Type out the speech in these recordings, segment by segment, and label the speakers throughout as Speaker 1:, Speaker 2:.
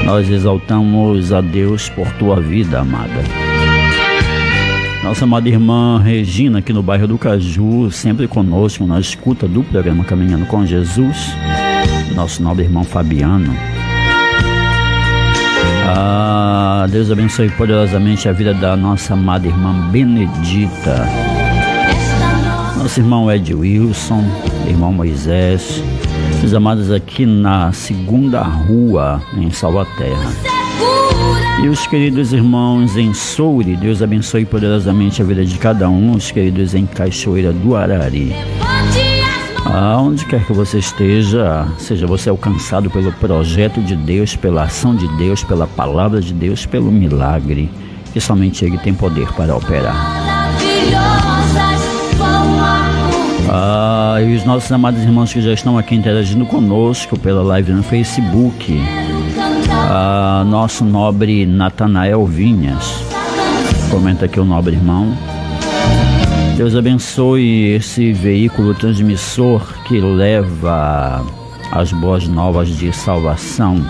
Speaker 1: Nós exaltamos a Deus por tua vida, amada. Nossa amada irmã Regina, aqui no bairro do Caju, sempre conosco na escuta do programa Caminhando com Jesus. Nosso nobre irmão Fabiano. Deus abençoe poderosamente a vida da nossa amada irmã Benedita. Nosso irmão Ed Wilson, irmão Moisés. Os amados aqui na Segunda Rua, em Salvaterra. E os queridos irmãos em Soure, Deus abençoe poderosamente a vida de cada um. Os queridos em Cachoeira do Arari. Aonde quer que você esteja, seja você alcançado pelo projeto de Deus, pela ação de Deus, pela palavra de Deus, pelo milagre, que somente Ele tem poder para operar. E os nossos amados irmãos que já estão aqui interagindo conosco pela live no Facebook. Nosso nobre Natanael Vinhas, comenta aqui o nobre irmão. Deus abençoe esse veículo transmissor que leva as boas novas de salvação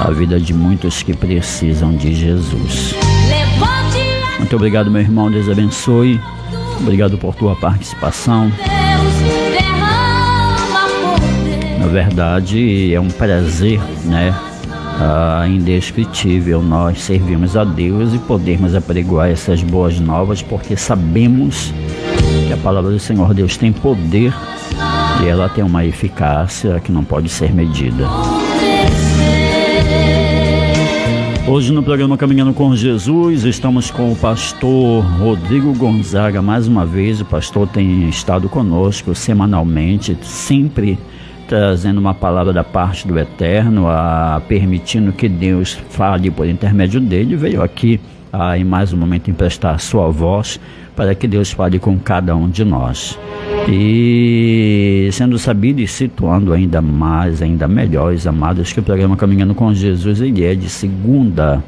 Speaker 1: à vida de muitos que precisam de Jesus. Muito obrigado, meu irmão, Deus abençoe. Obrigado por tua participação. Na verdade, é um prazer, né? Indescritível nós servimos a Deus e podermos apregoar essas boas novas, porque sabemos que a palavra do Senhor Deus tem poder e ela tem uma eficácia que não pode ser medida. Hoje no programa Caminhando com Jesus estamos com o pastor Rodrigo Gonzaga. Mais uma vez o pastor tem estado conosco semanalmente, sempre trazendo uma palavra da parte do Eterno, permitindo que Deus fale por intermédio dele. Veio aqui em mais um momento emprestar a sua voz para que Deus fale com cada um de nós. E sendo sabido e situando ainda mais, ainda melhores, amados, que o programa Caminhando com Jesus ele é de segunda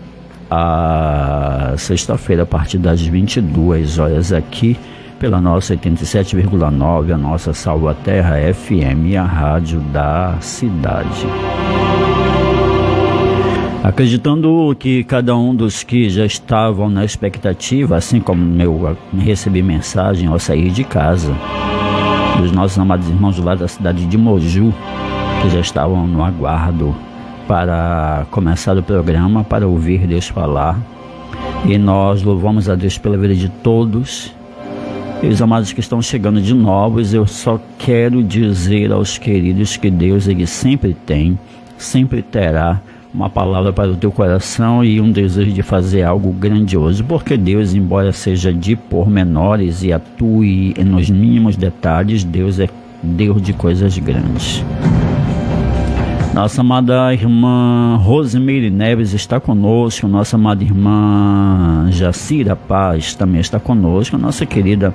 Speaker 1: a sexta-feira, a partir das 22 horas aqui, pela nossa 87,9, a nossa Salvaterra FM, a rádio da cidade. Acreditando que cada um dos que já estavam na expectativa, assim como eu recebi mensagem ao sair de casa, dos nossos amados irmãos lá da cidade de Moju, que já estavam no aguardo para começar o programa, para ouvir Deus falar. E nós louvamos a Deus pela vida de todos. E os amados que estão chegando de novos, eu só quero dizer aos queridos que Deus ele sempre tem, sempre terá uma palavra para o teu coração e um desejo de fazer algo grandioso, porque Deus, embora seja de pormenores e atue nos mínimos detalhes, Deus é Deus de coisas grandes. Nossa amada irmã Rosemeire Neves está conosco, nossa amada irmã Jacira Paz também está conosco, nossa querida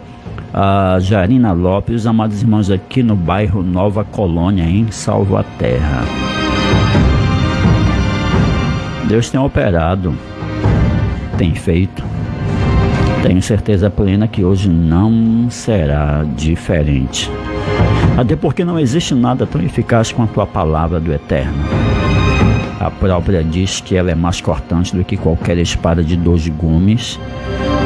Speaker 1: Jarina Lopes, os amados irmãos aqui no bairro Nova Colônia, em Salvaterra. Deus tem operado, tem feito, tenho certeza plena que hoje não será diferente. Até porque não existe nada tão eficaz quanto a palavra do Eterno. A própria diz que ela é mais cortante do que qualquer espada de 2 gumes.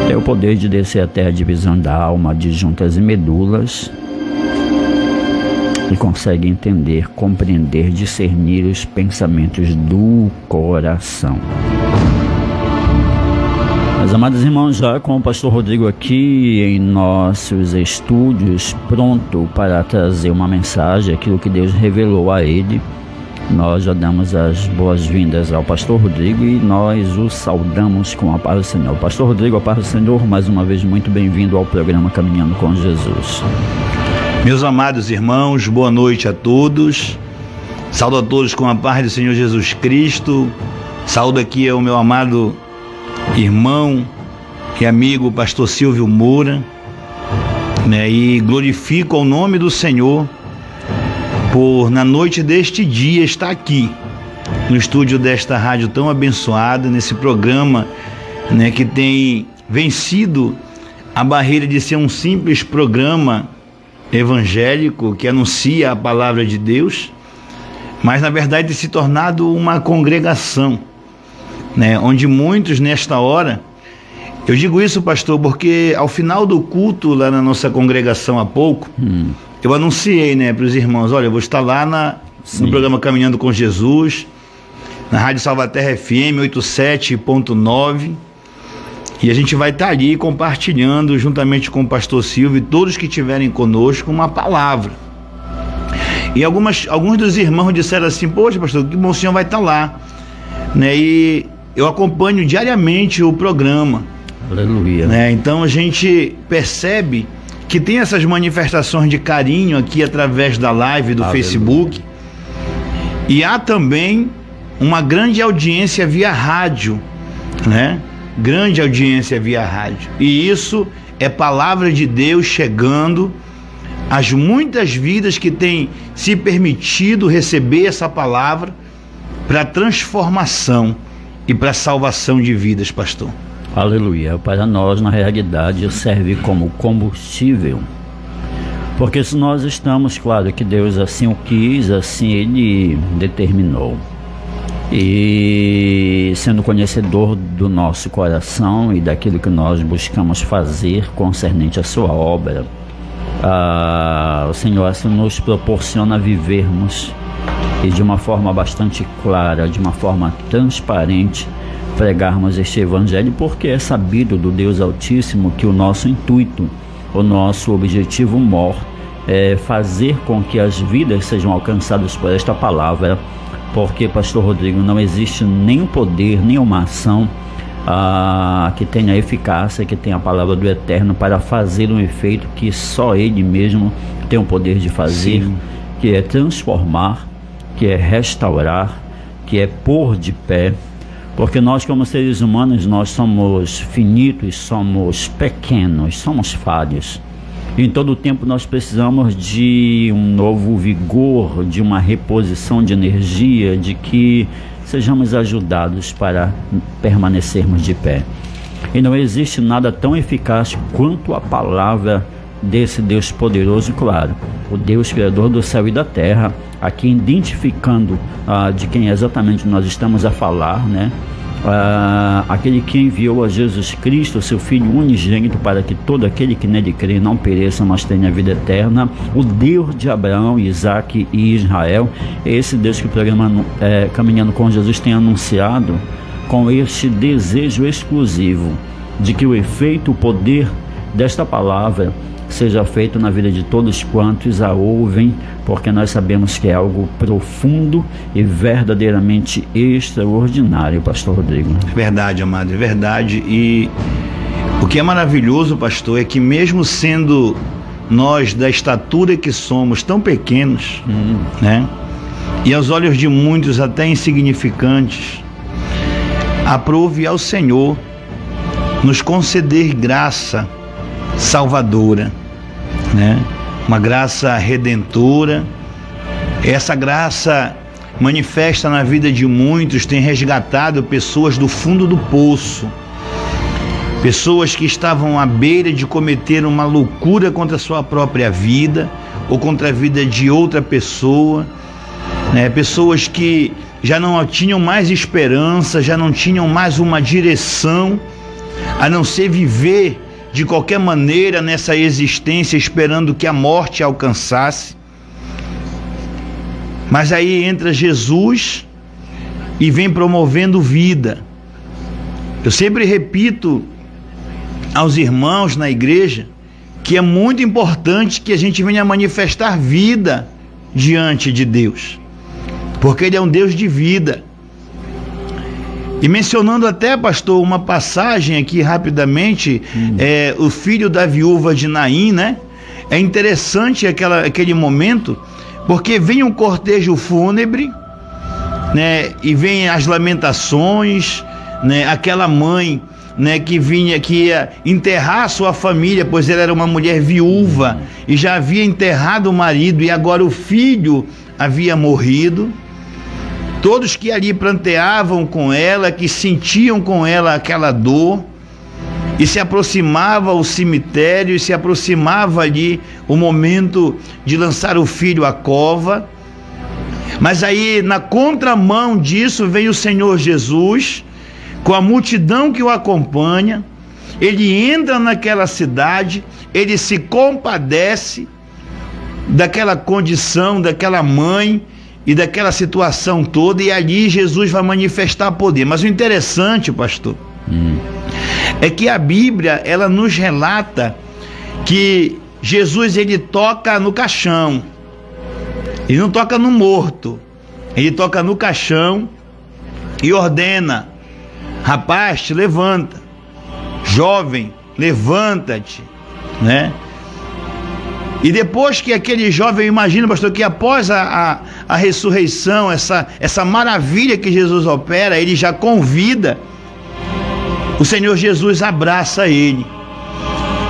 Speaker 1: Tem o poder de descer até a divisão da alma, de juntas e medulas. E consegue entender, compreender, discernir os pensamentos do coração. Meus amados irmãos, já com o pastor Rodrigo aqui em nossos estúdios, pronto para trazer uma mensagem, aquilo que Deus revelou a ele. Nós já damos as boas-vindas ao pastor Rodrigo e nós o saudamos com a paz do Senhor. Pastor Rodrigo, a paz do Senhor, mais uma vez muito bem-vindo ao programa Caminhando com Jesus.
Speaker 2: Meus amados irmãos, boa noite a todos. Saúdo a todos com a paz do Senhor Jesus Cristo. Saúdo aqui ao meu amado irmão e amigo pastor Silvio Moura, e glorifico ao nome do Senhor por na noite deste dia estar aqui no estúdio desta rádio tão abençoada, nesse programa que tem vencido a barreira de ser um simples programa evangélico que anuncia a palavra de Deus, mas na verdade tem se tornado uma congregação, né? Onde muitos nesta hora, eu digo isso, pastor, porque ao final do culto lá na nossa congregação há pouco, eu anunciei, né, para os irmãos, olha, eu vou estar lá no programa Caminhando com Jesus, na Rádio Salvaterra FM 87.9, e a gente vai estar ali compartilhando juntamente com o pastor Silvio e todos que estiverem conosco uma palavra. E alguns dos irmãos disseram assim, poxa, pastor, que bom, o senhor vai estar lá, né? E eu acompanho diariamente o programa.
Speaker 1: Aleluia.
Speaker 2: Né? Então a gente percebe que tem essas manifestações de carinho aqui através da live do
Speaker 1: Aleluia.
Speaker 2: Facebook, e há também uma grande audiência via rádio, né? Grande audiência via rádio. E isso é palavra de Deus chegando às muitas vidas que têm se permitido receber essa palavra para transformação e para salvação de vidas, pastor.
Speaker 1: Aleluia. Para nós, na realidade, serve como combustível. Porque se nós estamos, claro que Deus assim o quis, assim Ele determinou. E sendo conhecedor do nosso coração e daquilo que nós buscamos fazer concernente à sua obra, o Senhor assim nos proporciona vivermos e de uma forma bastante clara, de uma forma transparente, pregarmos este evangelho, porque é sabido do Deus Altíssimo que o nosso intuito, o nosso objetivo maior é fazer com que as vidas sejam alcançadas por esta palavra, porque, pastor Rodrigo, não existe nem poder, nem uma ação que tenha eficácia, que tenha a palavra do Eterno para fazer um efeito que só Ele mesmo tem o poder de fazer. Sim. Que é transformar, que é restaurar, que é pôr de pé, porque nós como seres humanos, nós somos finitos, somos pequenos, somos falhos. Em todo o tempo nós precisamos de um novo vigor, de uma reposição de energia, de que sejamos ajudados para permanecermos de pé. E não existe nada tão eficaz quanto a palavra desse Deus poderoso, claro, o Deus Criador do céu e da terra, aqui identificando de quem exatamente nós estamos a falar, né? Aquele que enviou a Jesus Cristo, seu Filho unigênito, para que todo aquele que nele crê não pereça, mas tenha vida eterna. O Deus de Abraão, Isaac e Israel, é esse Deus que o programa Caminhando com Jesus tem anunciado, com este desejo exclusivo de que o efeito, o poder desta palavra seja feito na vida de todos quantos a ouvem, porque nós sabemos que é algo profundo e verdadeiramente extraordinário, pastor Rodrigo.
Speaker 2: É verdade, amado, é verdade. E o que é maravilhoso, pastor, é que mesmo sendo nós da estatura que somos tão pequenos, né? E aos olhos de muitos até insignificantes, aprove ao Senhor nos conceder graça salvadora, né? Uma graça redentora. Essa graça manifesta na vida de muitos, tem resgatado pessoas do fundo do poço, pessoas que estavam à beira de cometer uma loucura contra a sua própria vida ou contra a vida de outra pessoa, né? Pessoas que já não tinham mais esperança, já não tinham mais uma direção a não ser viver de qualquer maneira nessa existência, esperando que a morte alcançasse. Mas aí entra Jesus e vem promovendo vida. Eu sempre repito aos irmãos na igreja que é muito importante que a gente venha manifestar vida diante de Deus, porque Ele é um Deus de vida. E mencionando até, pastor, uma passagem aqui rapidamente, o filho da viúva de Naim, né? É interessante aquele momento, porque vem um cortejo fúnebre, né? E vem as lamentações, né? Aquela mãe, né? Que ia enterrar a sua família, pois ela era uma mulher viúva e já havia enterrado o marido e agora o filho havia morrido. Todos que ali pranteavam com ela, que sentiam com ela aquela dor, e se aproximava o cemitério, e se aproximava ali o momento de lançar o filho à cova. Mas aí, na contramão disso, vem o Senhor Jesus, com a multidão que o acompanha. Ele entra naquela cidade, ele se compadece daquela condição, daquela mãe e daquela situação toda, e ali Jesus vai manifestar poder. Mas o interessante, pastor, é que a Bíblia, ela nos relata que Jesus, ele toca no caixão. Ele não toca no morto, ele toca no caixão e ordena: rapaz, te levanta, jovem, levanta-te, né? E depois que aquele jovem, imagina, pastor, que após a ressurreição, essa maravilha que Jesus opera, ele já convida, o Senhor Jesus abraça ele.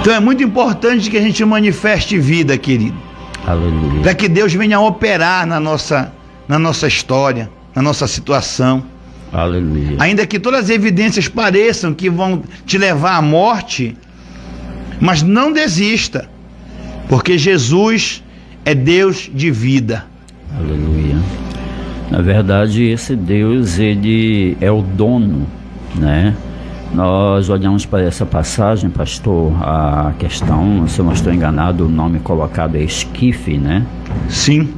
Speaker 2: Então é muito importante que a gente manifeste vida, querido.
Speaker 1: Aleluia.
Speaker 2: Para que Deus venha operar na nossa história, na nossa situação.
Speaker 1: Aleluia.
Speaker 2: Ainda que todas as evidências pareçam que vão te levar à morte, mas não desista, porque Jesus é Deus de vida.
Speaker 1: Aleluia. Na verdade, esse Deus, ele é o dono, né? Nós olhamos para essa passagem, pastor, a questão, se eu não estou enganado, o nome colocado é esquife, né?
Speaker 2: Sim.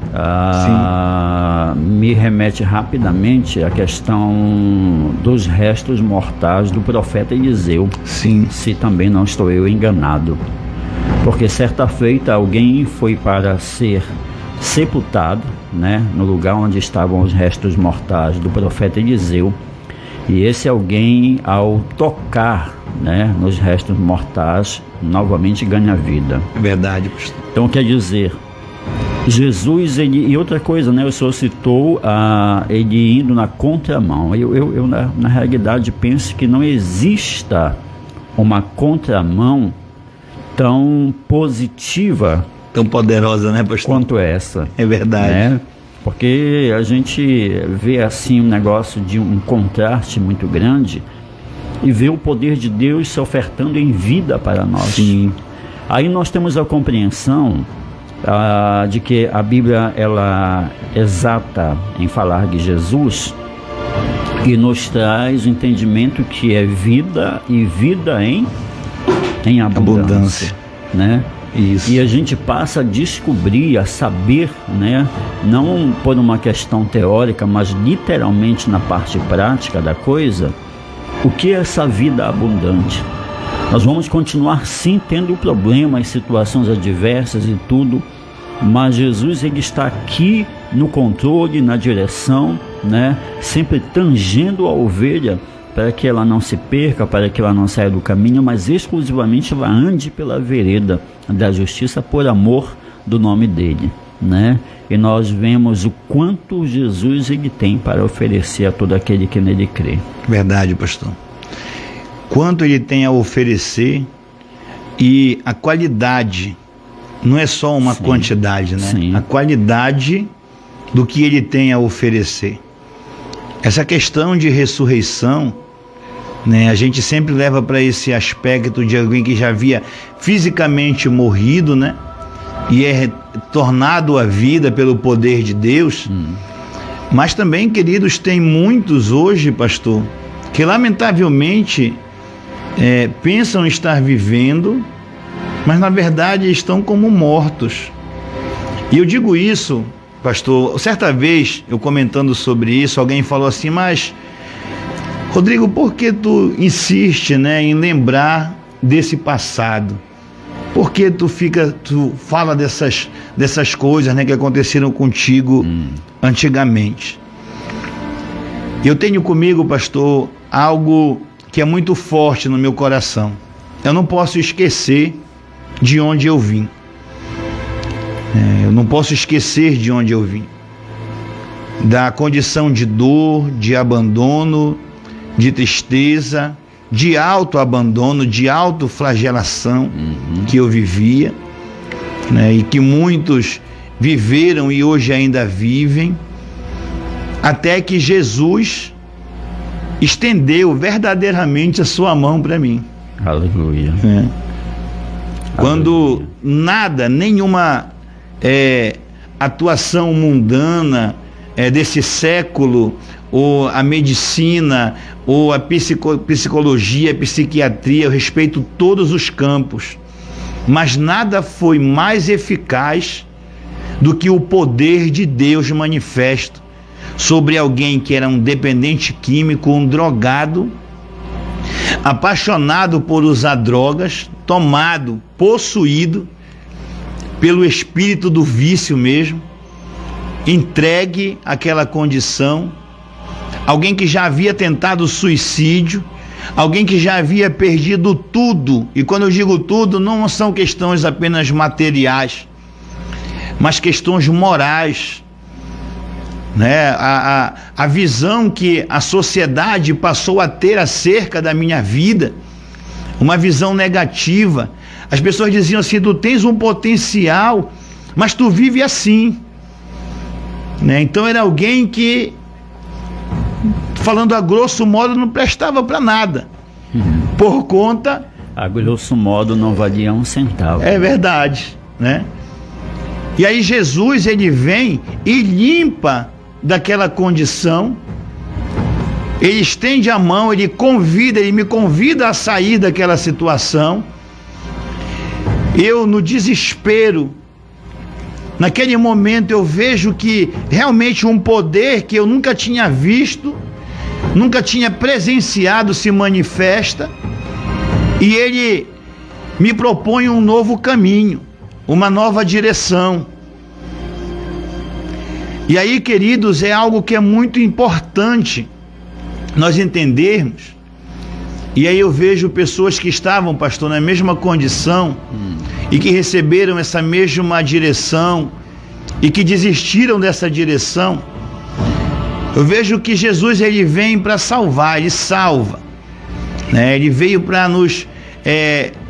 Speaker 1: Me remete rapidamente à questão dos restos mortais do profeta Eliseu.
Speaker 2: Sim.
Speaker 1: Se também não estou eu enganado. Porque certa feita alguém foi para ser sepultado, né, no lugar onde estavam os restos mortais do profeta Eliseu. E esse alguém, ao tocar, né, nos restos mortais, novamente ganha vida.
Speaker 2: Verdade, pastor.
Speaker 1: Então quer dizer, Jesus, ele, e outra coisa, né, o senhor citou ele indo na contramão. Eu na realidade penso que não exista uma contramão tão positiva,
Speaker 2: tão poderosa, né, pastor?
Speaker 1: Quanto essa.
Speaker 2: É verdade.
Speaker 1: Né? Porque a gente vê assim um negócio de um contraste muito grande e vê o poder de Deus se ofertando em vida para nós.
Speaker 2: Sim.
Speaker 1: Aí nós temos a compreensão de que a Bíblia, ela é exata em falar de Jesus e nos traz o entendimento que é vida e vida em abundância, né?
Speaker 2: Isso.
Speaker 1: E a gente passa a descobrir, a saber, né, não por uma questão teórica, mas literalmente na parte prática da coisa, o que é essa vida abundante. Nós vamos continuar sim tendo problemas, situações adversas e tudo, mas Jesus, ele está aqui no controle, na direção, né, sempre tangendo a ovelha para que ela não se perca, para que ela não saia do caminho, mas exclusivamente ela ande pela vereda da justiça por amor do nome dele, né? E nós vemos o quanto Jesus, ele tem para oferecer a todo aquele que nele crê.
Speaker 2: Verdade, pastor. Quanto ele tem a oferecer, e a qualidade, não é só uma quantidade, né?
Speaker 1: Sim.
Speaker 2: A qualidade do que ele tem a oferecer. Essa questão de ressurreição, né, a gente sempre leva para esse aspecto de alguém que já havia fisicamente morrido, né, e é tornado à vida pelo poder de Deus. Mas também, queridos, tem muitos hoje, pastor, que lamentavelmente pensam estar vivendo, mas na verdade estão como mortos. E eu digo isso, pastor, certa vez eu comentando sobre isso, alguém falou assim: mas Rodrigo, por que tu insiste, né, em lembrar desse passado? Por que tu fala dessas coisas, né, que aconteceram contigo antigamente? Eu tenho comigo, pastor, algo que é muito forte no meu coração. Eu não posso esquecer de onde eu vim. Eu não posso esquecer de onde eu vim. Da condição de dor, de abandono, de tristeza, de autoabandono, de autoflagelação que eu vivia, né, e que muitos viveram e hoje ainda vivem, até que Jesus estendeu verdadeiramente a sua mão para mim.
Speaker 1: Aleluia.
Speaker 2: Quando nada, nenhuma atuação mundana, desse século, ou a medicina, ou a psicologia, a psiquiatria, eu respeito todos os campos, mas nada foi mais eficaz do que o poder de Deus manifesto sobre alguém que era um dependente químico, um drogado, apaixonado por usar drogas, tomado, possuído pelo espírito do vício mesmo, entregue àquela condição, alguém que já havia tentado suicídio, alguém que já havia perdido tudo, e quando eu digo tudo, não são questões apenas materiais, mas questões morais, né? A visão que a sociedade passou a ter acerca da minha vida, uma visão negativa. As pessoas diziam assim: tu tens um potencial, mas tu vive assim, né? Então era alguém que, falando a grosso modo, não prestava para nada, por conta...
Speaker 1: A grosso modo não valia um centavo.
Speaker 2: É verdade, né? E aí Jesus, ele vem e limpa daquela condição, ele estende a mão, ele me convida a sair daquela situação. Eu, no desespero, naquele momento eu vejo que realmente um poder que eu nunca tinha visto, nunca tinha presenciado se manifesta, e ele me propõe um novo caminho, uma nova direção. E aí, queridos, é algo que é muito importante nós entendermos. E aí eu vejo pessoas que estavam, pastor, na mesma condição e que receberam essa mesma direção e que desistiram dessa direção. Eu vejo que Jesus, ele vem para salvar, ele salva, né? Ele veio para nos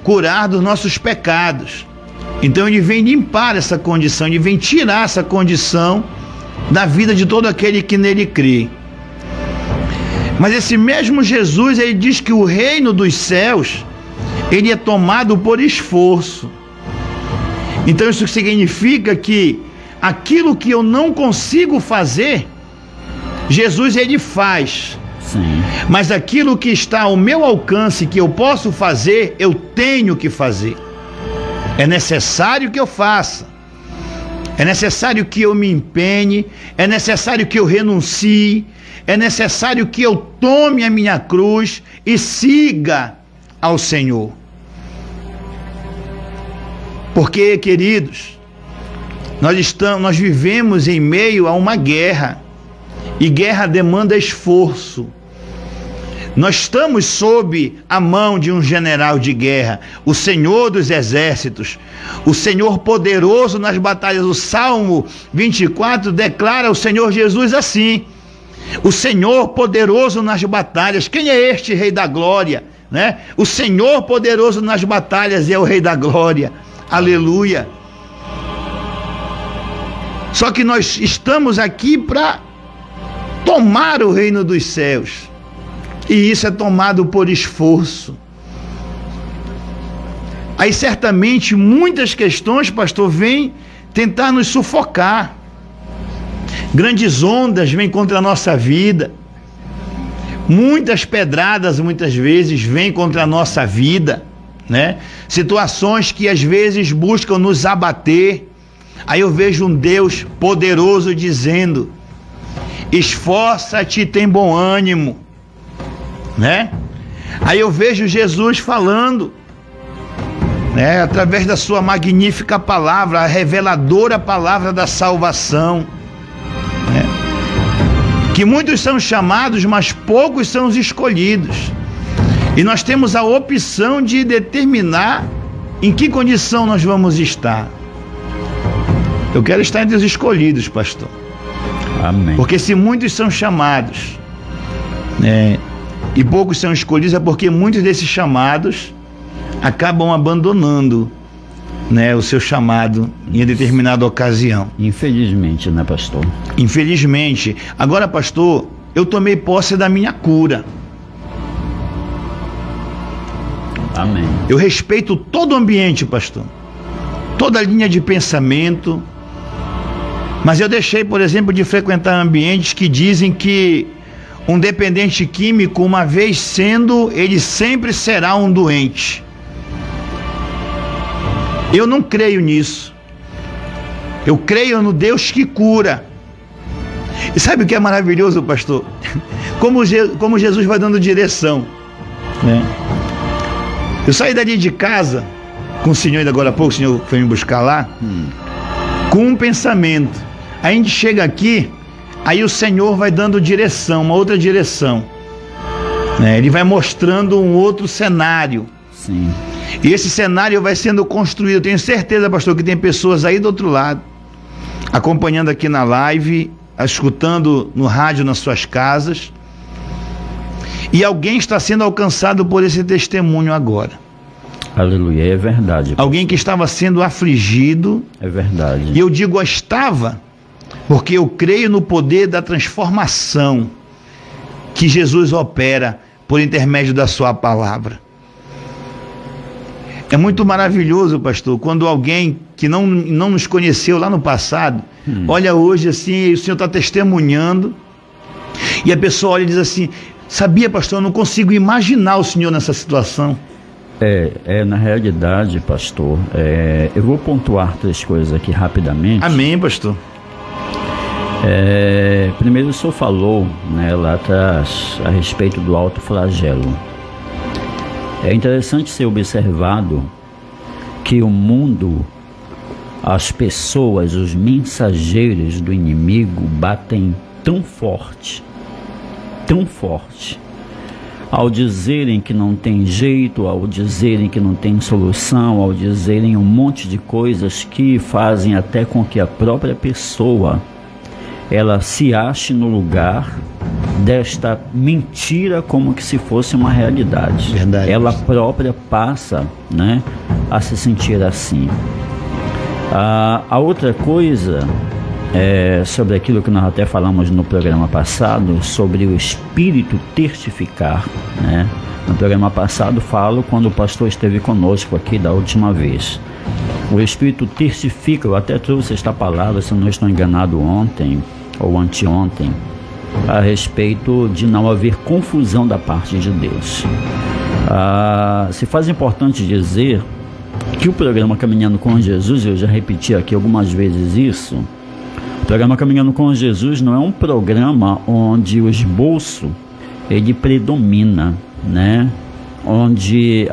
Speaker 2: curar dos nossos pecados. Então ele vem limpar essa condição, ele vem tirar essa condição da vida de todo aquele que nele crê. Mas esse mesmo Jesus, ele diz que o reino dos céus, ele é tomado por esforço. Então isso significa que aquilo que eu não consigo fazer, Jesus, ele faz.
Speaker 1: Sim.
Speaker 2: Mas aquilo que está ao meu alcance, que eu posso fazer, eu tenho que fazer. É necessário que eu faça. É necessário que eu me empenhe, é necessário que eu renuncie, é necessário que eu tome a minha cruz e siga ao Senhor. Porque, queridos, nós vivemos em meio a uma guerra, e guerra demanda esforço. Nós estamos sob a mão de um general de guerra, o Senhor dos exércitos, o Senhor poderoso nas batalhas. O Salmo 24 declara o Senhor Jesus assim: o Senhor poderoso nas batalhas. Quem é este Rei da Glória, né? O Senhor poderoso nas batalhas é o Rei da Glória. Aleluia. Só que nós estamos aqui para tomar o reino dos céus. E isso é tomado por esforço. Aí certamente muitas questões, pastor, vêm tentar nos sufocar. Grandes ondas vêm contra a nossa vida. Muitas pedradas, muitas vezes, vêm contra a nossa vida, né? Situações que às vezes buscam nos abater. Aí eu vejo um Deus poderoso dizendo: esforça-te e tem bom ânimo, né? Aí eu vejo Jesus falando, né, através da sua magnífica palavra, a reveladora palavra da salvação, né? Que muitos são chamados, mas poucos são os escolhidos. E nós temos a opção de determinar em que condição nós vamos estar. Eu quero estar entre os escolhidos, pastor.
Speaker 1: Amém.
Speaker 2: Porque se muitos são chamados, né, e poucos são escolhidos, é porque muitos desses chamados acabam abandonando, né, o seu chamado em determinada ocasião.
Speaker 1: Infelizmente, né, pastor?
Speaker 2: Infelizmente. Agora, pastor, eu tomei posse da minha cura.
Speaker 1: Amém.
Speaker 2: Eu respeito todo o ambiente, pastor. Toda a linha de pensamento. Mas eu deixei, por exemplo, de frequentar ambientes que dizem que um dependente químico, uma vez sendo, ele sempre será um doente. Eu não creio nisso. Eu creio no Deus que cura. E sabe o que é maravilhoso, pastor? Como Jesus vai dando direção, né? Eu saí dali de casa com o senhor ainda agora há pouco, o senhor foi me buscar lá, com um pensamento. Aí a gente chega aqui, aí o Senhor vai dando direção, uma outra direção, né? Ele vai mostrando um outro cenário.
Speaker 1: Sim.
Speaker 2: E esse cenário vai sendo construído. Eu tenho certeza, pastor, que tem pessoas aí do outro lado, acompanhando aqui na live, escutando no rádio nas suas casas, e alguém está sendo alcançado por esse testemunho agora.
Speaker 1: Aleluia, é verdade.
Speaker 2: Alguém que estava sendo afligido.
Speaker 1: É verdade.
Speaker 2: E eu digo estava, porque eu creio no poder da transformação que Jesus opera por intermédio da sua palavra. É muito maravilhoso, pastor, quando alguém que não nos conheceu lá no passado, olha hoje assim, o senhor está testemunhando, e a pessoa olha e diz assim: sabia, pastor, eu não consigo imaginar o senhor nessa situação.
Speaker 1: Na realidade, pastor, eu vou pontuar 3 coisas aqui rapidamente.
Speaker 2: Amém, pastor.
Speaker 1: Primeiro, o senhor falou, né, lá atrás a respeito do alto flagelo. É interessante ser observado que o mundo, as pessoas, os mensageiros do inimigo batem tão forte, ao dizerem que não tem jeito, ao dizerem que não tem solução, ao dizerem um monte de coisas que fazem até com que a própria pessoa ela se ache no lugar desta mentira como que se fosse uma realidade.
Speaker 2: Verdade.
Speaker 1: Ela própria passa, né, a se sentir assim. A outra coisa sobre aquilo que nós até falamos no programa passado, sobre o espírito testificar, né? No programa passado falo quando o pastor esteve conosco aqui da última vez. O espírito testifica, eu até trouxe esta palavra, se eu não estou enganado, ontem ou anteontem, a respeito de não haver confusão da parte de Deus. Se faz importante dizer que o programa Caminhando com Jesus, eu já repeti aqui algumas vezes isso, o programa Caminhando com Jesus não é um programa onde o esboço ele predomina, né? Onde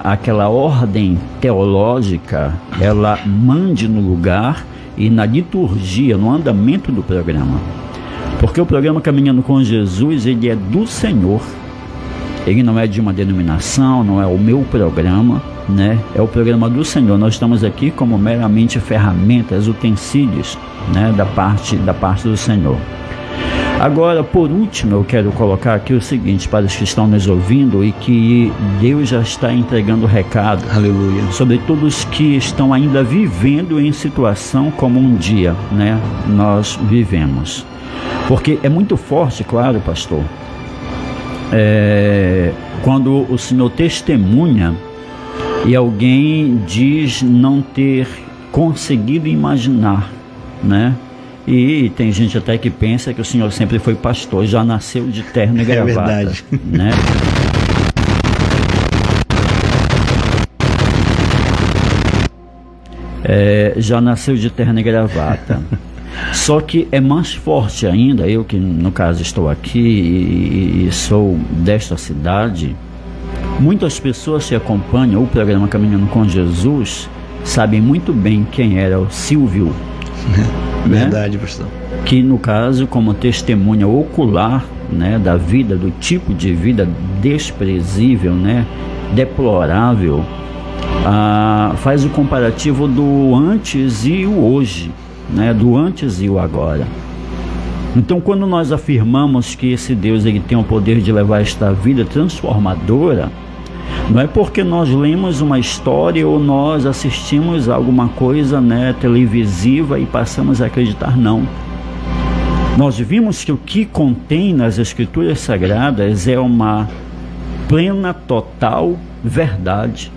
Speaker 1: aquela ordem teológica ela mande no lugar e na liturgia, no andamento do programa. Porque o programa Caminhando com Jesus, ele é do Senhor. Ele não é de uma denominação, não é o meu programa, né? É o programa do Senhor. Nós estamos aqui como meramente ferramentas, utensílios, né? da parte do Senhor. Agora, por último, eu quero colocar aqui o seguinte para os que estão nos ouvindo e que Deus já está entregando o recado.
Speaker 2: Aleluia.
Speaker 1: Sobre todos os que estão ainda vivendo em situação como um dia, né, nós vivemos. Porque é muito forte, claro, pastor, quando o Senhor testemunha e alguém diz não ter conseguido imaginar, né? E tem gente até que pensa que o senhor sempre foi pastor, já nasceu de terno e gravata.
Speaker 2: É verdade.
Speaker 1: Né? Já nasceu de terno e gravata. Só que é mais forte ainda, eu que no caso estou aqui e sou desta cidade, muitas pessoas que acompanham o programa Caminhando com Jesus sabem muito bem quem era o Silvio.
Speaker 2: Verdade, pastor.
Speaker 1: Que no caso, como testemunha ocular, né, da vida, do tipo de vida desprezível, né, deplorável, faz o comparativo do antes e o hoje, né, do antes e o agora. Então, quando nós afirmamos que esse Deus ele tem o poder de levar esta vida transformadora, não é porque nós lemos uma história ou nós assistimos alguma coisa, né, televisiva e passamos a acreditar, não. Nós vimos que o que contém nas Escrituras Sagradas é uma plena, total verdade.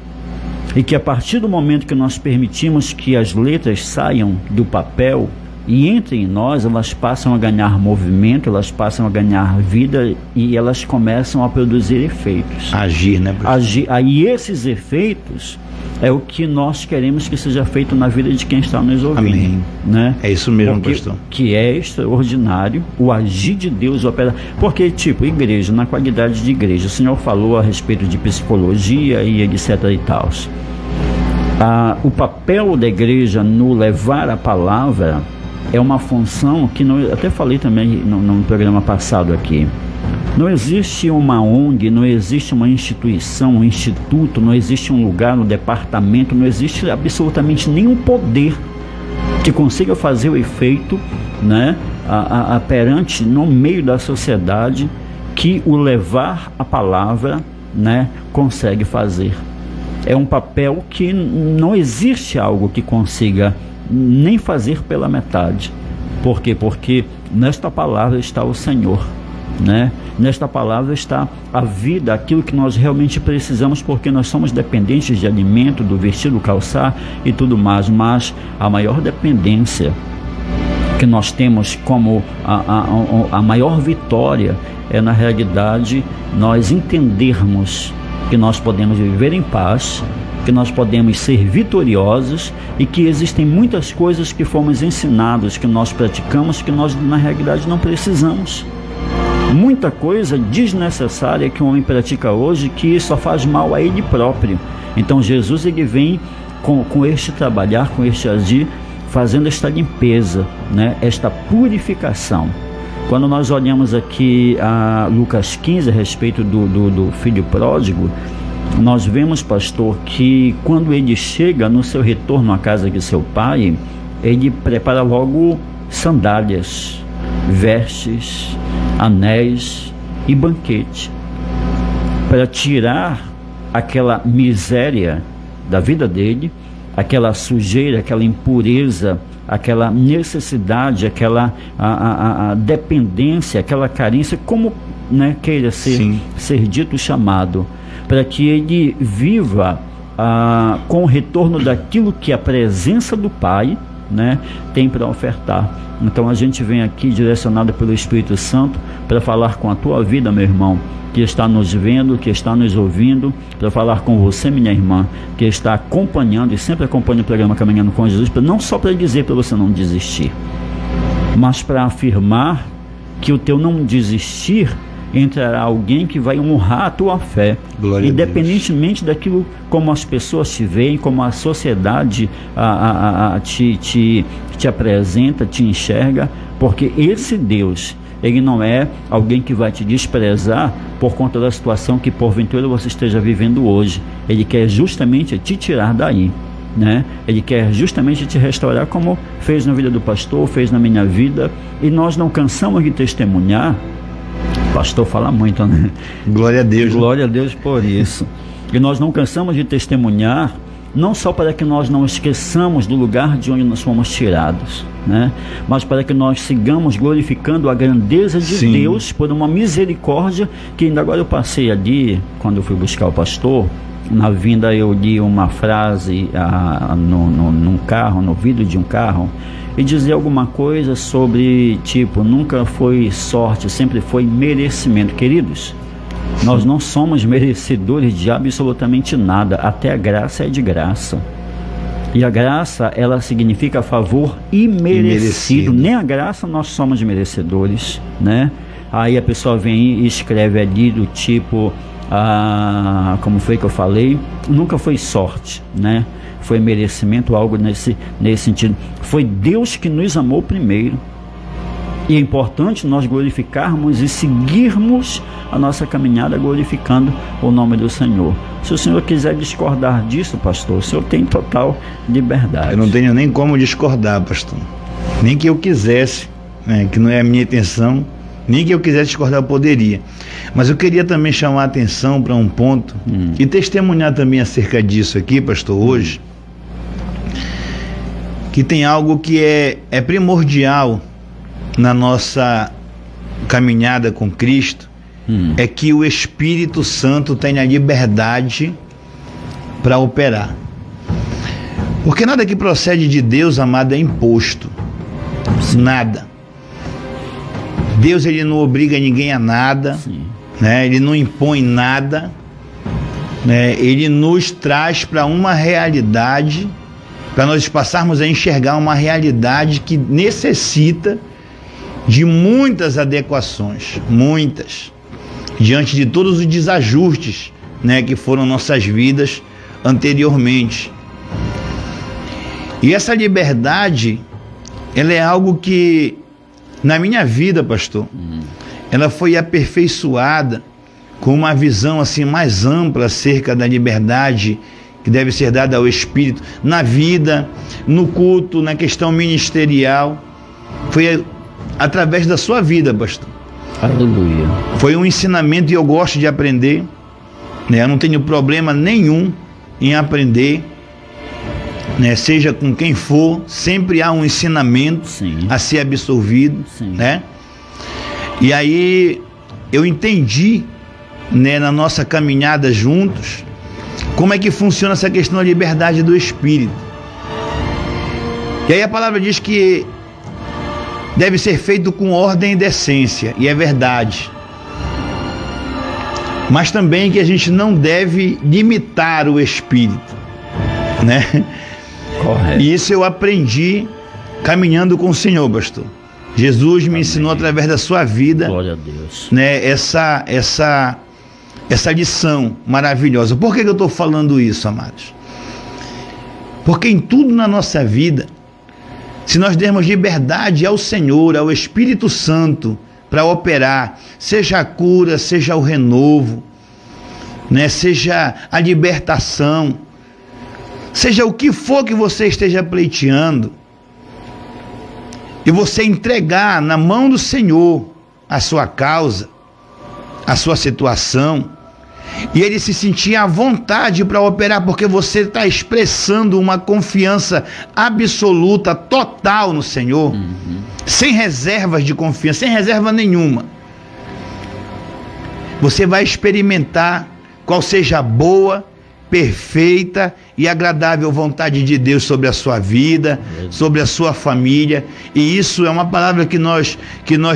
Speaker 1: E que a partir do momento que nós permitimos que as letras saiam do papel, E entre nós, elas passam a ganhar movimento, elas passam a ganhar vida e elas começam a produzir efeitos.
Speaker 2: Agir, né, pastor?
Speaker 1: Aí esses efeitos é o que nós queremos que seja feito na vida de quem está nos ouvindo.
Speaker 2: Amém.
Speaker 1: Né?
Speaker 2: É isso mesmo,
Speaker 1: porque,
Speaker 2: pastor.
Speaker 1: Que é extraordinário o agir de Deus opera. Porque, tipo, igreja, na qualidade de igreja, o Senhor falou a respeito de psicologia e etc e tal. O papel da igreja no levar a palavra é uma função que, até falei também no programa passado aqui, não existe uma ONG, não existe uma instituição, um instituto, não existe um lugar, um departamento, não existe absolutamente nenhum poder que consiga fazer o efeito, né, perante, no meio da sociedade, que o levar a palavra, né, consegue fazer. É um papel que não existe algo que consiga nem fazer pela metade. Por quê? Porque nesta palavra está o Senhor, né? Nesta palavra está a vida, aquilo que nós realmente precisamos, porque nós somos dependentes de alimento, do vestir, do calçar e tudo mais, mas a maior dependência que nós temos como a maior vitória é, na realidade, nós entendermos que nós podemos viver em paz, que nós podemos ser vitoriosos e que existem muitas coisas que fomos ensinados, que nós praticamos, que nós na realidade não precisamos. Muita coisa desnecessária que o homem pratica hoje que só faz mal a ele próprio. Então Jesus, ele vem com este trabalhar, com este agir, fazendo esta limpeza, né? Esta purificação. Quando nós olhamos aqui a Lucas 15 a respeito do filho pródigo, nós vemos, pastor, que quando ele chega no seu retorno à casa de seu pai, ele prepara logo sandálias, vestes, anéis e banquete, para tirar aquela miséria da vida dele, aquela sujeira, aquela impureza, aquela necessidade, aquela a dependência, aquela carência, como, né, queira ser dito, chamado, para que ele viva com o retorno daquilo que a presença do Pai, né, tem para ofertar. Então a gente vem aqui direcionado pelo Espírito Santo para falar com a tua vida, meu irmão, que está nos vendo, que está nos ouvindo, para falar com você, minha irmã, que está acompanhando e sempre acompanha o programa Caminhando com Jesus, não só para dizer para você não desistir, mas para afirmar que o teu não desistir entrará alguém que vai honrar a tua fé,
Speaker 2: glória
Speaker 1: independentemente daquilo como as pessoas te veem, como a sociedade te apresenta, te enxerga, porque esse Deus, ele não é alguém que vai te desprezar por conta da situação que porventura você esteja vivendo hoje. Ele quer justamente te tirar daí, né? Ele quer justamente te restaurar, como fez na vida do pastor, fez na minha vida, e nós não cansamos de testemunhar. Pastor fala muito, né?
Speaker 2: Glória a Deus.
Speaker 1: Glória a Deus por isso. E nós não cansamos de testemunhar, não só para que nós não esqueçamos do lugar de onde nós fomos tirados, né? Mas para que nós sigamos glorificando a grandeza de Deus por uma misericórdia que ainda agora eu passei ali, quando eu fui buscar o pastor, na vinda eu li uma frase num carro, no vidro de um carro, e dizia alguma coisa sobre, tipo, nunca foi sorte, sempre foi merecimento. Queridos, nós não somos merecedores de absolutamente nada, até a graça é de graça. E a graça, ela significa favor imerecido. Nem a graça nós somos merecedores, né? Aí a pessoa vem e escreve ali do tipo, como foi que eu falei? Nunca foi sorte, né? Foi merecimento, algo nesse sentido. Foi Deus que nos amou primeiro. E é importante nós glorificarmos e seguirmos a nossa caminhada glorificando o nome do Senhor. Se o Senhor quiser discordar disso, pastor, o Senhor tem total liberdade.
Speaker 2: Eu não tenho nem como discordar, pastor. Nem que eu quisesse, né, que não é a minha intenção, nem que eu quisesse discordar eu poderia. Mas eu queria também chamar a atenção para um ponto e testemunhar também acerca disso aqui, pastor, hoje, que tem algo que é primordial na nossa caminhada com Cristo, é que o Espírito Santo tenha liberdade para operar. Porque nada que procede de Deus, amado, é imposto. Nada. Deus, ele não obriga ninguém a nada, né? Ele não impõe nada, né? Ele nos traz para uma realidade, para nós passarmos a enxergar uma realidade que necessita de muitas adequações, muitas, diante de todos os desajustes, né, que foram nossas vidas anteriormente. E essa liberdade, ela é algo que, na minha vida, pastor, ela foi aperfeiçoada com uma visão assim mais ampla acerca da liberdade que deve ser dada ao Espírito, na vida, no culto, na questão ministerial. Foi através da sua vida, pastor.
Speaker 1: Aleluia.
Speaker 2: Foi um ensinamento e eu gosto de aprender, né? Eu não tenho problema nenhum em aprender, né? Seja com quem for, sempre há um ensinamento a ser absorvido, né? E aí eu entendi, né, na nossa caminhada juntos, como é que funciona essa questão da liberdade do Espírito. E aí a palavra diz que deve ser feito com ordem e decência, e é verdade. Mas também que a gente não deve limitar o Espírito, né?
Speaker 1: Correto.
Speaker 2: E isso eu aprendi caminhando com o Senhor, pastor. Jesus me ensinou através da sua vida,
Speaker 1: glória a Deus,
Speaker 2: né, essa lição maravilhosa. Por que eu estou falando isso, amados? Porque em tudo na nossa vida, se nós dermos liberdade ao Senhor, ao Espírito Santo, para operar, seja a cura, seja o renovo, né, seja a libertação, seja o que for que você esteja pleiteando, e você entregar na mão do Senhor a sua causa, a sua situação, e ele se sentir à vontade para operar, porque você está expressando uma confiança absoluta, total no Senhor, sem reservas de confiança, sem reserva nenhuma. Você vai experimentar qual seja a boa, perfeita e agradável vontade de Deus sobre a sua vida, sobre a sua família. E isso é uma palavra que nós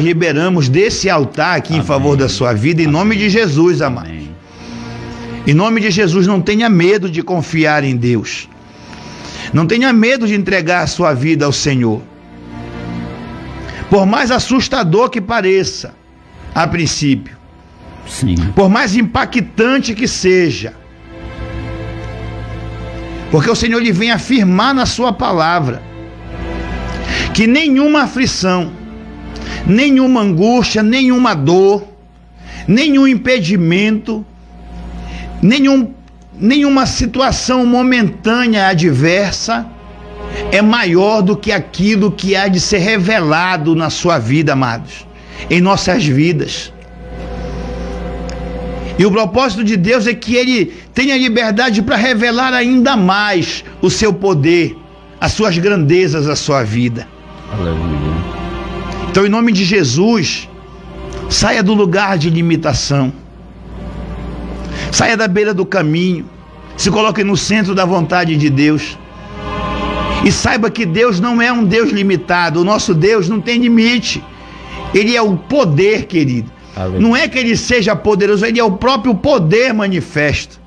Speaker 2: liberamos desse altar aqui em favor da sua vida, em nome de Jesus, amado. Em nome de Jesus, não tenha medo de confiar em Deus. Não tenha medo de entregar a sua vida ao Senhor. Por mais assustador que pareça, a princípio, por mais impactante que seja, porque o Senhor lhe vem afirmar na sua palavra que nenhuma aflição, nenhuma angústia, nenhuma dor, nenhum impedimento, nenhuma situação momentânea adversa é maior do que aquilo que há de ser revelado na sua vida, amados, em nossas vidas. E o propósito de Deus é que Ele tenha liberdade para revelar ainda mais o seu poder, as suas grandezas, a sua vida.
Speaker 1: Aleluia.
Speaker 2: Então, em nome de Jesus, saia do lugar de limitação. Saia da beira do caminho. Se coloque no centro da vontade de Deus. E saiba que Deus não é um Deus limitado. O nosso Deus não tem limite. Ele é o poder, querido. Aleluia. Não é que ele seja poderoso, ele é o próprio poder manifesto.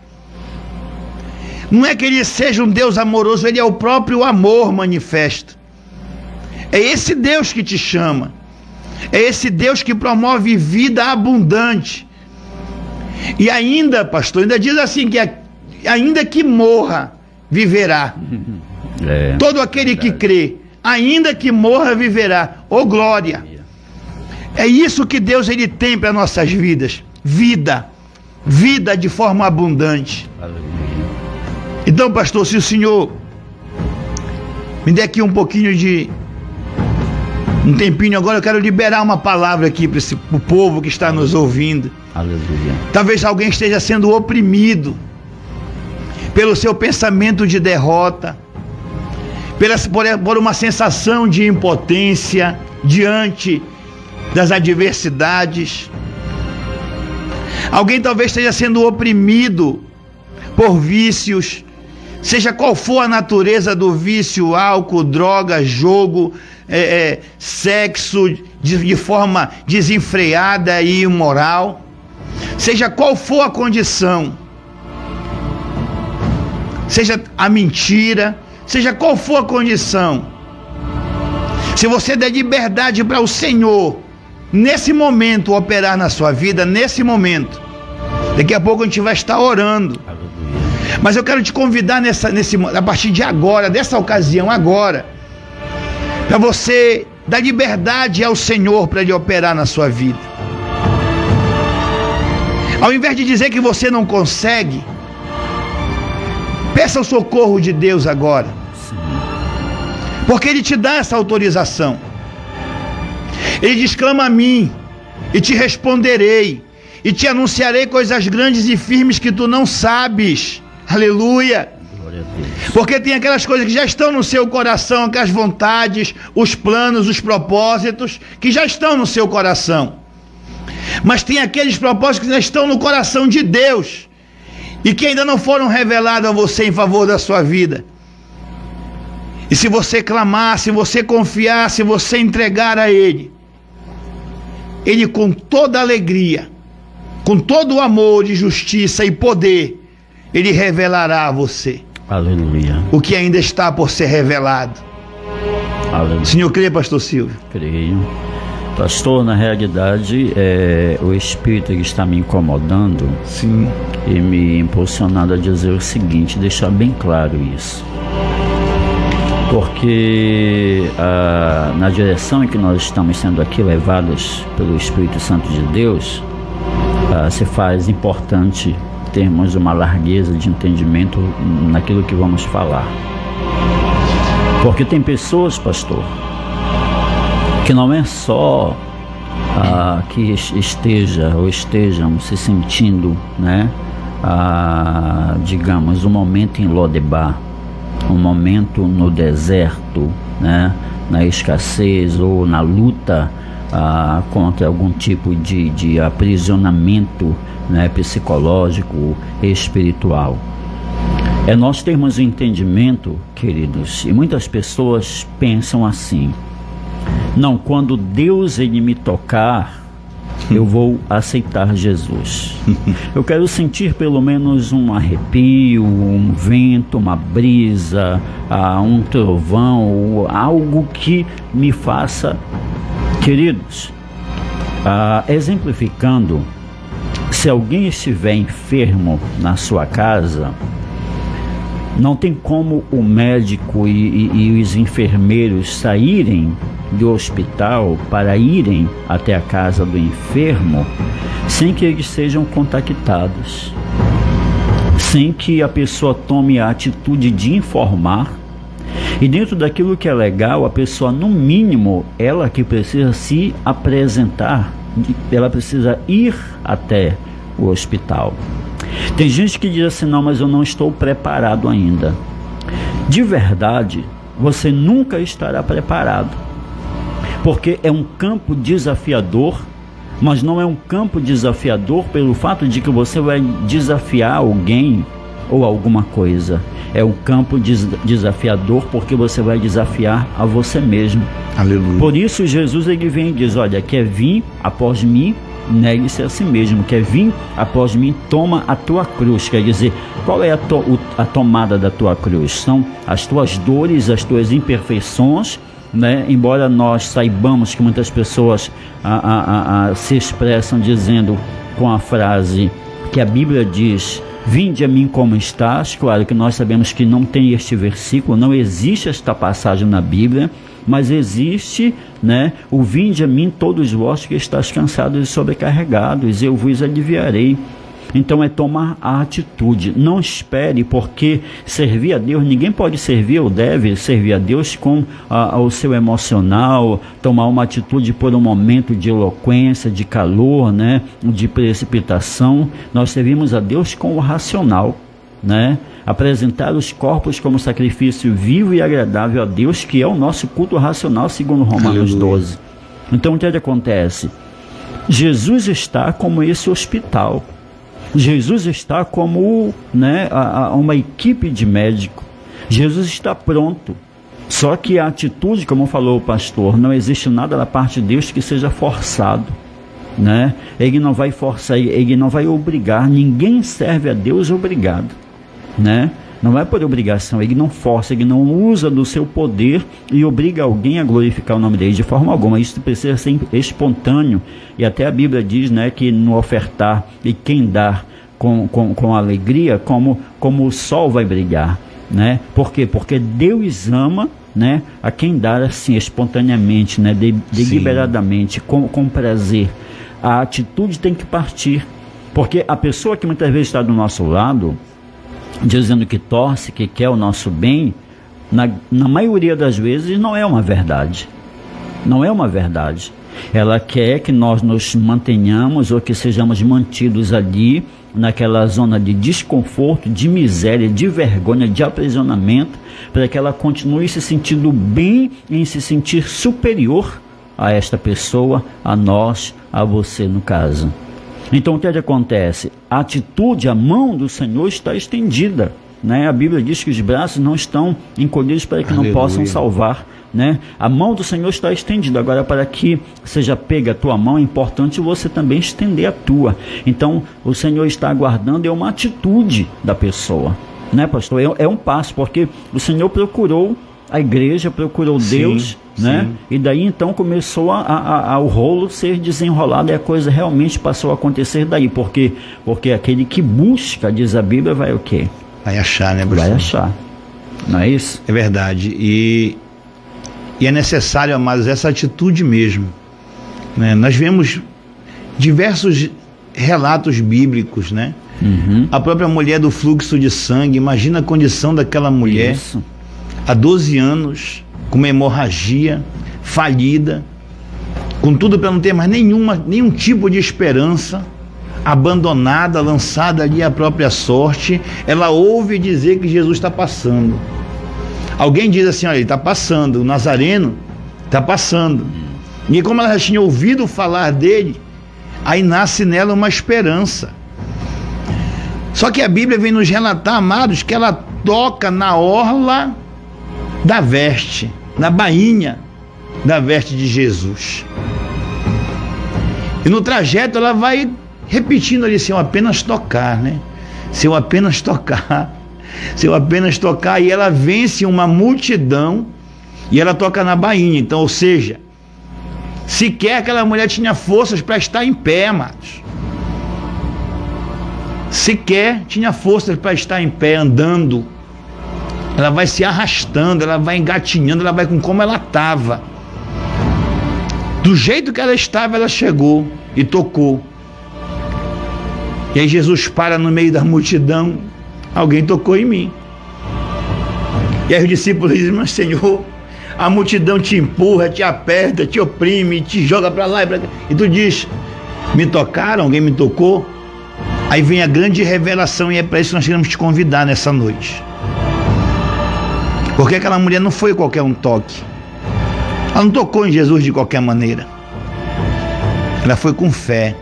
Speaker 2: Não é que ele seja um Deus amoroso, ele é o próprio amor manifesto. É esse Deus que te chama. É esse Deus que promove vida abundante. E ainda, pastor, ainda diz assim que ainda que morra, viverá. Todo aquele que crê, ainda que morra, viverá. Ô glória! É isso que Deus ele tem para nossas vidas. Vida de forma abundante. Então, pastor, se o Senhor me der aqui um tempinho agora, eu quero liberar uma palavra aqui para o povo que está nos ouvindo.
Speaker 1: Aleluia.
Speaker 2: Talvez alguém esteja sendo oprimido pelo seu pensamento de derrota, por uma sensação de impotência diante das adversidades. Alguém talvez esteja sendo oprimido por vícios, seja qual for a natureza do vício, álcool, droga, jogo, sexo de forma desenfreada e imoral, seja qual for a condição, seja a mentira, seja qual for a condição, se você der liberdade para o Senhor, nesse momento, operar na sua vida, nesse momento, daqui a pouco a gente vai estar orando. Mas eu quero te convidar a partir de agora, dessa ocasião agora, para você dar liberdade ao Senhor para Ele operar na sua vida. Ao invés de dizer que você não consegue, peça o socorro de Deus agora, porque Ele te dá essa autorização. Ele diz: clama a mim e te responderei, e te anunciarei coisas grandes e firmes que tu não sabes. Aleluia! Porque tem aquelas coisas que já estão no seu coração, aquelas vontades, os planos, os propósitos que já estão no seu coração. Mas tem aqueles propósitos que já estão no coração de Deus e que ainda não foram revelados a você em favor da sua vida. E se você clamar, se você confiar, se você entregar a Ele, Ele com toda alegria, com todo o amor e justiça e poder, Ele revelará a você.
Speaker 1: Aleluia.
Speaker 2: O que ainda está por ser revelado.
Speaker 1: Aleluia.
Speaker 2: O senhor crê, pastor Silvio?
Speaker 1: Creio. Pastor, na realidade, o Espírito que está me incomodando.
Speaker 2: Sim.
Speaker 1: E me impulsionando a dizer o seguinte, deixar bem claro isso. Porque na direção em que nós estamos sendo aqui levados pelo Espírito Santo de Deus, se faz importante termos uma largueza de entendimento naquilo que vamos falar. Porque tem pessoas, pastor, que não é só que estejam se sentindo, né, digamos, um momento em Lodebar, um momento no deserto, né, na escassez ou na luta contra algum tipo de aprisionamento, né, psicológico, espiritual. Nós temos um entendimento, queridos, e muitas pessoas pensam assim: não, quando Deus Ele me tocar, eu vou aceitar Jesus. Eu quero sentir pelo menos um arrepio, um vento, uma brisa, um trovão, algo que me faça. Queridos, exemplificando, se alguém estiver enfermo na sua casa, não tem como o médico e os enfermeiros saírem do hospital para irem até a casa do enfermo sem que eles sejam contactados, sem que a pessoa tome a atitude de informar. E dentro daquilo que é legal, a pessoa, no mínimo, ela que precisa se apresentar, ela precisa ir até o hospital. Tem gente que diz assim: não, mas eu não estou preparado ainda. De verdade, você nunca estará preparado, porque é um campo desafiador, mas não é um campo desafiador pelo fato de que você vai desafiar alguém ou alguma coisa. É um campo desafiador porque você vai desafiar a você mesmo. Aleluia. Por isso Jesus ele vem e diz: olha, quer vir após mim, negue-se a si mesmo. Quer vir após mim, toma a tua cruz. Quer dizer, qual é a tomada da tua cruz? São as tuas dores, as tuas imperfeições, né? Embora nós saibamos que muitas pessoas se expressam dizendo com a frase que a Bíblia diz: vinde a mim como estás. Claro que nós sabemos que não tem este versículo, não existe esta passagem na Bíblia, mas existe, né, o vinde a mim todos vós que estáis cansados e sobrecarregados, eu vos aliviarei. Então é tomar a atitude. Não espere, porque servir a Deus, ninguém pode servir ou deve servir a Deus com o seu emocional, tomar uma atitude por um momento de eloquência, de calor, né, de precipitação. Nós servimos a Deus com o racional, né? Apresentar os corpos como sacrifício vivo e agradável a Deus, que é o nosso culto racional, segundo Romanos 12. Então o que acontece? Jesus está como esse hospital. Jesus está como, né, uma equipe de médico. Jesus está pronto. Só que a atitude, como falou o pastor, não existe nada da parte de Deus que seja forçado, né? Ele não vai forçar, ele não vai obrigar. Ninguém serve a Deus obrigado, né? Não é por obrigação, ele não força, ele não usa do seu poder e obriga alguém a glorificar o nome dele de forma alguma. Isso precisa ser espontâneo, e até a Bíblia diz, né, que no ofertar e quem dá com alegria, como o sol vai brilhar, né? Por quê? Porque Deus ama, né, a quem dá assim espontaneamente, né, deliberadamente, com prazer. A atitude tem que partir, porque a pessoa que muitas vezes está do nosso lado, dizendo que torce, que quer o nosso bem, na maioria das vezes não é uma verdade. Não é uma verdade. Ela quer que nós nos mantenhamos ou que sejamos mantidos ali naquela zona de desconforto, de miséria, de vergonha, de aprisionamento, para que ela continue se sentindo bem e se sentir superior a esta pessoa, a nós, a você no caso. Então o que acontece? A atitude, a mão do Senhor está estendida, né? A Bíblia diz que os braços não estão encolhidos para que não possam salvar, né? A mão do Senhor está estendida. Agora, para que seja pega a tua mão, é importante você também estender a tua. Então o Senhor está aguardando, é uma atitude da pessoa, né, pastor? É um passo, porque o Senhor procurou a igreja, procurou Deus, né? Sim. E daí então começou o rolo ser desenrolado, e a coisa realmente passou a acontecer daí, porque aquele que busca, diz a Bíblia, vai o quê?
Speaker 2: Vai achar, né, professor?
Speaker 1: Vai achar, não é isso?
Speaker 2: É verdade, e é necessário, amados, essa atitude mesmo, né? Nós vemos diversos relatos bíblicos, né? A própria mulher do fluxo de sangue, imagina a condição daquela mulher. Isso. Há 12 anos, com uma hemorragia, falida, com tudo para não ter mais nenhum tipo de esperança, abandonada, lançada ali à própria sorte. Ela ouve dizer que Jesus está passando. Alguém diz assim: olha, ele está passando, o Nazareno está passando. E como ela já tinha ouvido falar dele, aí nasce nela uma esperança. Só que a Bíblia vem nos relatar, amados, que ela toca na orla da veste, na bainha da veste de Jesus. E no trajeto ela vai repetindo ali: se eu apenas tocar, né? Se eu apenas tocar, se eu apenas tocar. E ela vence uma multidão e ela toca na bainha. Então, ou seja, sequer aquela mulher tinha forças para estar em pé, amados. Sequer tinha forças para estar em pé, andando. Ela vai se arrastando, ela vai engatinhando, ela vai com como ela estava. Do jeito que ela estava, ela chegou e tocou. E aí Jesus para no meio da multidão: alguém tocou em mim. E aí os discípulos dizem: mas Senhor, a multidão te empurra, te aperta, te oprime, te joga para lá e para cá. E tu diz: me tocaram, alguém me tocou? Aí vem a grande revelação, e é para isso que nós queremos te convidar nessa noite. Porque aquela mulher não foi qualquer um toque. Ela não tocou em Jesus de qualquer maneira. Ela foi com fé.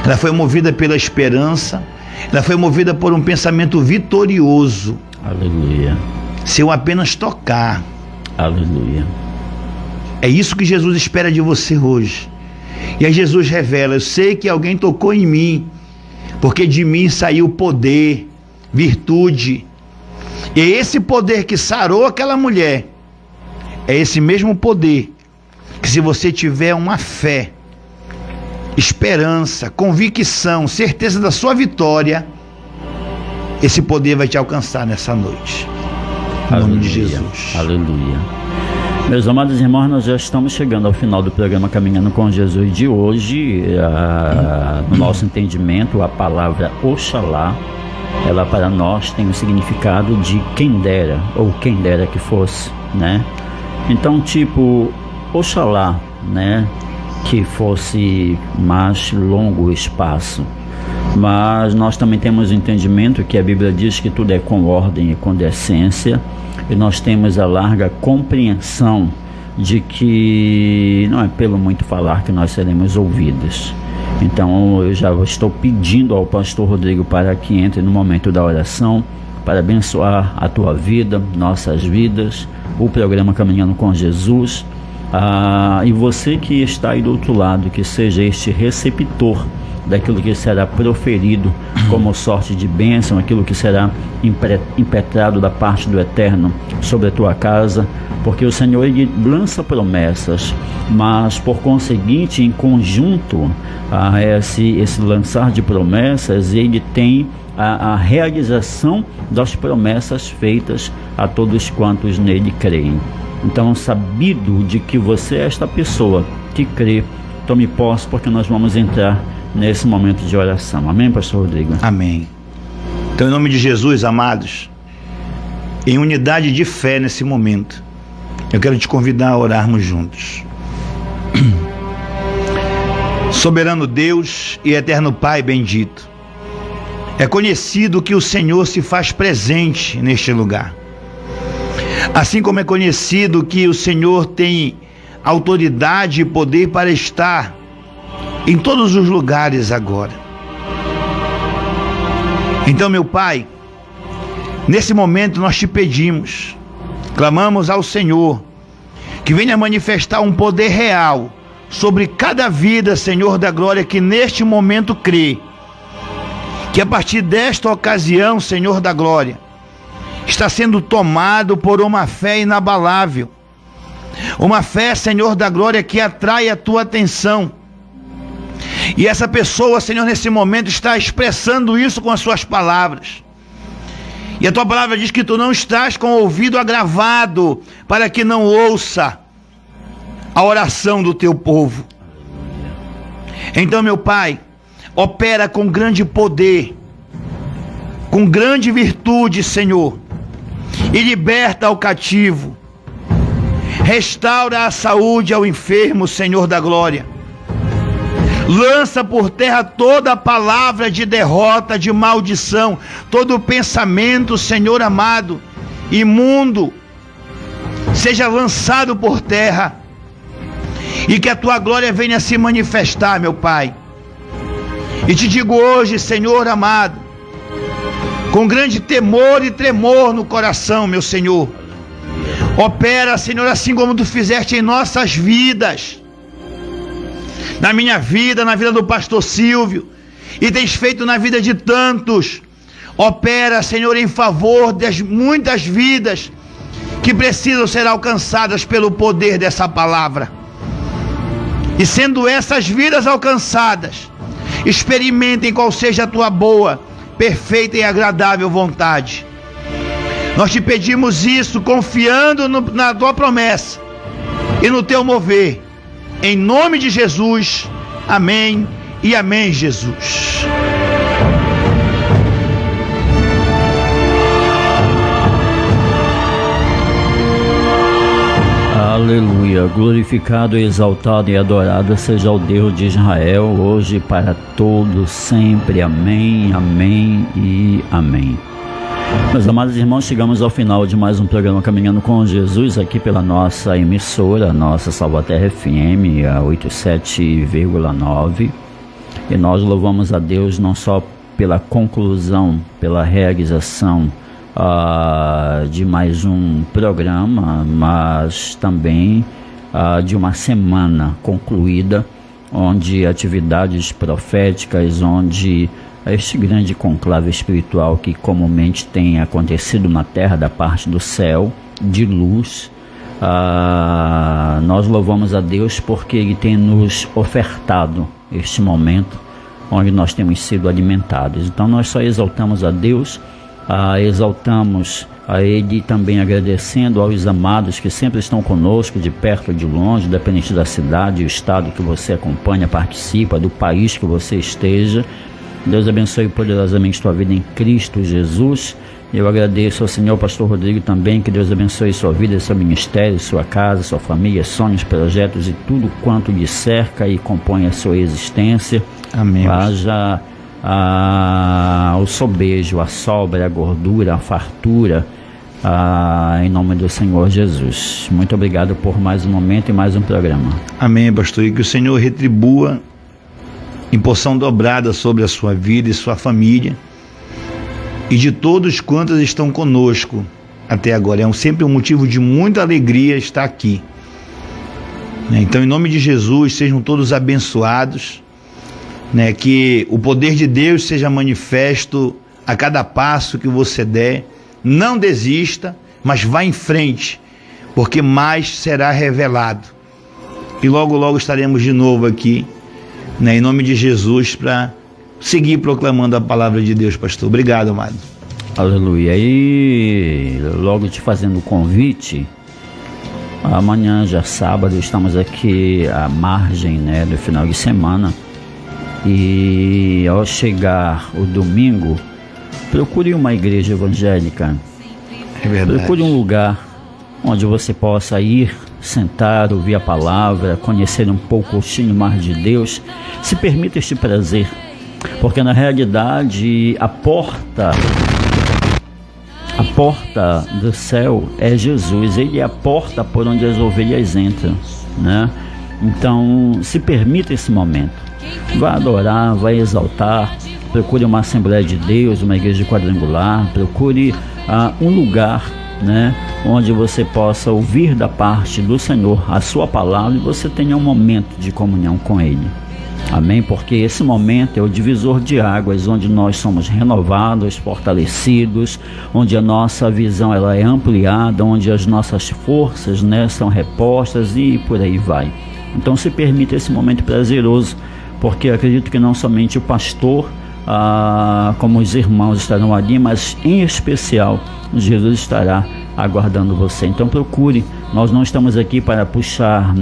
Speaker 2: Ela foi movida pela esperança. Ela foi movida por um pensamento vitorioso.
Speaker 1: Aleluia.
Speaker 2: Se eu apenas tocar.
Speaker 1: Aleluia.
Speaker 2: É isso que Jesus espera de você hoje. E aí Jesus revela: eu sei que alguém tocou em mim, porque de mim saiu poder, virtude. E esse poder que sarou aquela mulher é esse mesmo poder que, se você tiver uma fé, esperança, convicção, certeza da sua vitória, esse poder vai te alcançar nessa noite. Em nome de Jesus.
Speaker 1: Aleluia. Meus amados irmãos, nós já estamos chegando ao final do programa Caminhando com Jesus de hoje. No nosso entendimento, a palavra Oxalá, ela para nós tem o significado de quem dera, ou quem dera que fosse, né? Então, tipo, Oxalá, né, que fosse mais longo o espaço. Mas nós também temos o entendimento que a Bíblia diz que tudo é com ordem e com decência, e nós temos a larga compreensão de que não é pelo muito falar que nós seremos ouvidos. Então eu já estou pedindo ao pastor Rodrigo para que entre no momento da oração, para abençoar a tua vida, nossas vidas, o programa Caminhando com Jesus. E você que está aí do outro lado, que seja este receptor daquilo que será proferido como sorte de bênção, aquilo que será impetrado da parte do Eterno sobre a tua casa, porque o Senhor, ele lança promessas, mas por conseguinte, em conjunto a esse lançar de promessas, ele tem a realização das promessas feitas a todos quantos nele creem. Então, sabido de que você é esta pessoa que crê, tome posse, porque nós vamos entrar nesse momento de oração. Amém, pastor Rodrigo?
Speaker 2: Amém. Então, em nome de Jesus, amados, em unidade de fé nesse momento, eu quero te convidar a orarmos juntos. Soberano Deus e eterno Pai bendito, é conhecido que o Senhor se faz presente neste lugar. Assim como é conhecido que o Senhor tem autoridade e poder para estar em todos os lugares agora. Então, meu Pai, nesse momento nós te pedimos, clamamos ao Senhor, que venha manifestar um poder real sobre cada vida, Senhor da glória, que neste momento crê, que a partir desta ocasião, Senhor da glória, está sendo tomado por uma fé inabalável, uma fé, Senhor da glória, que atrai a tua atenção. E essa pessoa, Senhor, nesse momento está expressando isso com as suas palavras. E a tua palavra diz que tu não estás com o ouvido agravado para que não ouça a oração do teu povo. Então, meu Pai, opera com grande poder, com grande virtude, Senhor, e liberta o cativo, restaura a saúde ao enfermo, Senhor da glória. Lança por terra toda a palavra de derrota, de maldição, todo o pensamento, Senhor amado, imundo, seja lançado por terra, e que a tua glória venha se manifestar, meu Pai. E te digo hoje, Senhor amado, com grande temor e tremor no coração, meu Senhor, opera, Senhor, assim como tu fizeste em nossas vidas, na minha vida, na vida do pastor Silvio, e tens feito na vida de tantos. Opera, Senhor, em favor das muitas vidas que precisam ser alcançadas pelo poder dessa palavra. E sendo essas vidas alcançadas, experimentem qual seja a tua boa, perfeita e agradável vontade. Nós te pedimos isso confiando na tua promessa e no teu mover. Em nome de Jesus, amém e amém, Jesus.
Speaker 1: Aleluia, glorificado, exaltado e adorado seja o Deus de Israel, hoje e para todos sempre, amém, amém e amém. Meus amados irmãos, chegamos ao final de mais um programa Caminhando com Jesus, aqui pela nossa emissora, nossa Salvaterra FM, a 87,9. E nós louvamos a Deus não só pela conclusão, pela realização de mais um programa, mas também de uma semana concluída, onde atividades proféticas, onde este grande conclave espiritual que comumente tem acontecido na terra da parte do céu, de luz, nós louvamos a Deus porque Ele tem nos ofertado este momento onde nós temos sido alimentados. Então nós só exaltamos a Deus, exaltamos a Ele também agradecendo aos amados que sempre estão conosco, de perto ou de longe, independente da cidade, o estado que você acompanha, participa, do país que você esteja. Deus abençoe poderosamente sua vida em Cristo Jesus. Eu agradeço ao Senhor pastor Rodrigo também, que Deus abençoe sua vida, seu ministério, sua casa, sua família, sonhos, projetos e tudo quanto lhe cerca e compõe a sua existência.
Speaker 2: Amém.
Speaker 1: Haja o sobejo, a sobra, a gordura, a fartura, em nome do Senhor Jesus. Muito obrigado por mais um momento e mais um programa.
Speaker 2: Amém, pastor, e que o Senhor retribua em porção dobrada sobre a sua vida e sua família, e de todos quantos estão conosco até agora. É sempre um motivo de muita alegria estar aqui. Então, em nome de Jesus, sejam todos abençoados, que o poder de Deus seja manifesto a cada passo que você der. Não desista, mas vá em frente, porque mais será revelado. E logo, logo estaremos de novo aqui, em nome de Jesus, para seguir proclamando a palavra de Deus, pastor. Obrigado, amado.
Speaker 1: Aleluia. E logo te fazendo o convite, amanhã, já sábado, estamos aqui à margem do final de semana. E ao chegar o domingo, procure uma igreja evangélica.
Speaker 2: É verdade.
Speaker 1: Procure um lugar onde você possa ir, sentar, ouvir a palavra, conhecer um pouco o chino mais de Deus. Se permita este prazer, porque na realidade a porta do céu é Jesus. Ele é a porta por onde as ovelhas entram, Então, se permita esse momento. Vá adorar, vá exaltar. Procure uma Assembleia de Deus, uma igreja quadrangular. Procure um lugar, onde você possa ouvir da parte do Senhor a sua palavra e você tenha um momento de comunhão com Ele. Amém? Porque esse momento é o divisor de águas, onde nós somos renovados, fortalecidos, onde a nossa visão ela é ampliada, onde as nossas forças são repostas e por aí vai. Então se permita esse momento prazeroso, porque acredito que não somente o pastor, como os irmãos estarão ali, mas em especial Jesus estará aguardando você. Então procure. Nós não estamos aqui para puxar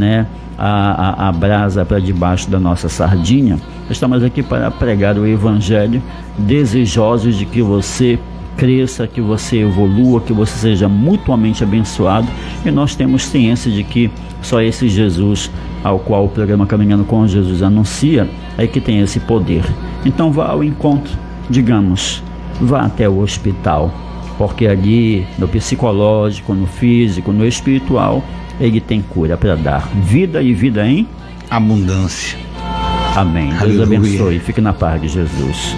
Speaker 1: a brasa para debaixo da nossa sardinha. Estamos aqui para pregar o evangelho, desejosos de que você cresça, que você evolua, que você seja mutuamente abençoado. E nós temos ciência de que só esse Jesus, ao qual o programa Caminhando com Jesus anuncia, é que tem esse poder. Então vá ao encontro, digamos, vá até o hospital, porque ali no psicológico, no físico, no espiritual, Ele tem cura para dar vida e vida em
Speaker 2: abundância.
Speaker 1: Amém. Deus abençoe. Fique na paz de Jesus.